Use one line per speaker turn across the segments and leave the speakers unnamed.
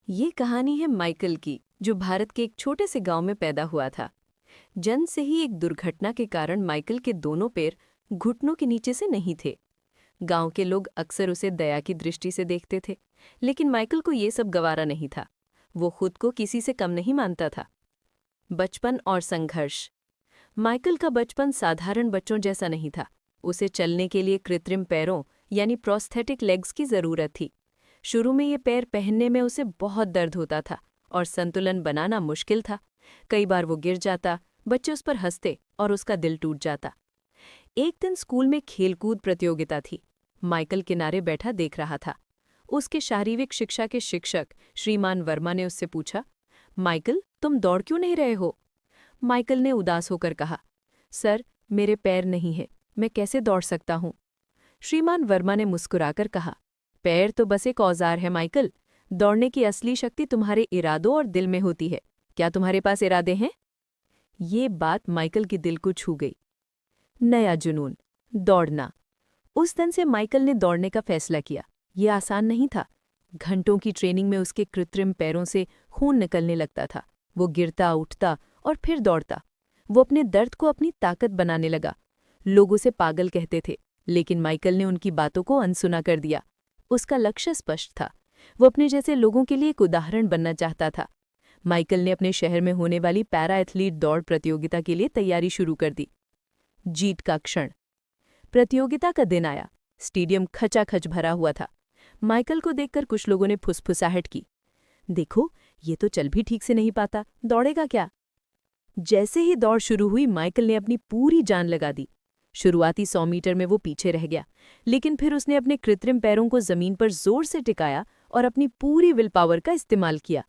ये कहानी है माइकल की, जो भारत के एक छोटे से गांव में पैदा हुआ था। जन्म से ही एक दुर्घटना के कारण माइकल के दोनों पैर घुटनों के नीचे से नहीं थे। गांव के लोग अक्सर उसे दया की दृष्टि से देखते थे, लेकिन माइकल को ये सब गवारा नहीं था। वो खुद को किसी से कम नहीं मानता था। बचपन और संघर्ष। माइकल का बचपन साधारण बच्चों जैसा नहीं था। उसे चलने के लिए कृत्रिम पैरों यानी प्रोस्थेटिक लेग्स की जरूरत थी। शुरू में ये पैर पहनने में उसे बहुत दर्द होता था और संतुलन बनाना मुश्किल था। कई बार वो गिर जाता, बच्चे उस पर हंसते और उसका दिल टूट जाता। एक दिन स्कूल में खेलकूद प्रतियोगिता थी। माइकल किनारे बैठा देख रहा था। उसके शारीरिक शिक्षा के शिक्षक श्रीमान वर्मा ने उससे पूछा, माइकल, तुम दौड़ क्यों नहीं रहे हो? माइकल ने उदास होकर कहा, सर, मेरे पैर नहीं है, मैं कैसे दौड़ सकता हूँ? श्रीमान वर्मा ने मुस्कुराकर कहा, पैर तो बस एक औजार है माइकल। दौड़ने की असली शक्ति तुम्हारे इरादों और दिल में होती है। क्या तुम्हारे पास इरादे हैं? ये बात माइकल के दिल को छू गई। नया जुनून, दौड़ना। उस दिन से माइकल ने दौड़ने का फैसला किया। ये आसान नहीं था। घंटों की ट्रेनिंग में उसके कृत्रिम पैरों से खून निकलने लगता था। वो गिरता, उठता और फिर दौड़ता। वो अपने दर्द को अपनी ताकत बनाने लगा। लोग उसे पागल कहते थे, लेकिन माइकल ने उनकी बातों को अनसुना कर दिया। उसका लक्ष्य स्पष्ट था। वो अपने जैसे लोगों के लिए एक उदाहरण बनना चाहता था। माइकल ने अपने शहर में होने वाली पैरा एथलीट दौड़ प्रतियोगिता के लिए तैयारी शुरू कर दी। जीत का क्षण। प्रतियोगिता का दिन आया। स्टेडियम खचाखच भरा हुआ था। माइकल को देखकर कुछ लोगों ने फुसफुसाहट की, देखो, ये तो चल भी ठीक से नहीं पाता, दौड़ेगा क्या? जैसे ही दौड़ शुरू हुई, माइकल ने अपनी पूरी जान लगा दी। शुरुआती 100 मीटर में वो पीछे रह गया, लेकिन फिर उसने अपने कृत्रिम पैरों को जमीन पर जोर से टिकाया और अपनी पूरी विल पावर का इस्तेमाल किया।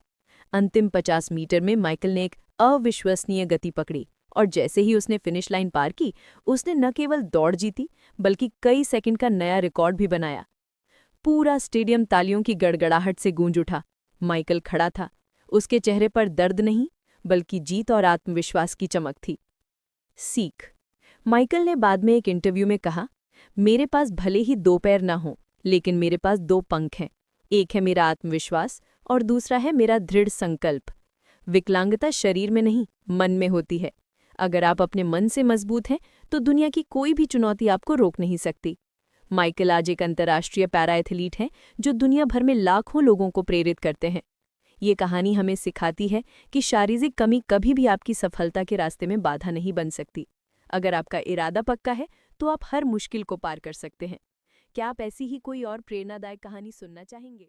अंतिम 50 मीटर में माइकल ने एक अविश्वसनीय गति पकड़ी और जैसे ही उसने फिनिश लाइन पार की, उसने न केवल दौड़ जीती, बल्कि कई सेकंड का नया रिकॉर्ड भी बनाया। पूरा स्टेडियम तालियों की गड़गड़ाहट से गूंज उठा। माइकल खड़ा था। उसके चेहरे पर दर्द नहीं, बल्कि जीत और आत्मविश्वास की चमक थी। सीख। माइकल ने बाद में एक इंटरव्यू में कहा, मेरे पास भले ही 2 पैर ना हों, लेकिन मेरे पास 2 पंख हैं। एक है मेरा आत्मविश्वास और दूसरा है मेरा दृढ़ संकल्प। विकलांगता शरीर में नहीं, मन में होती है। अगर आप अपने मन से मजबूत हैं, तो दुनिया की कोई भी चुनौती आपको रोक नहीं सकती। माइकल आज एक अंतर्राष्ट्रीय पैरा एथलीट हैं, जो दुनिया भर में लाखों लोगों को प्रेरित करते हैं। ये कहानी हमें सिखाती है कि शारीरिक कमी कभी भी आपकी सफलता के रास्ते में बाधा नहीं बन सकती। अगर आपका इरादा पक्का है, तो आप हर मुश्किल को पार कर सकते हैं। क्या आप ऐसी ही कोई और प्रेरणादायक कहानी सुनना चाहेंगे?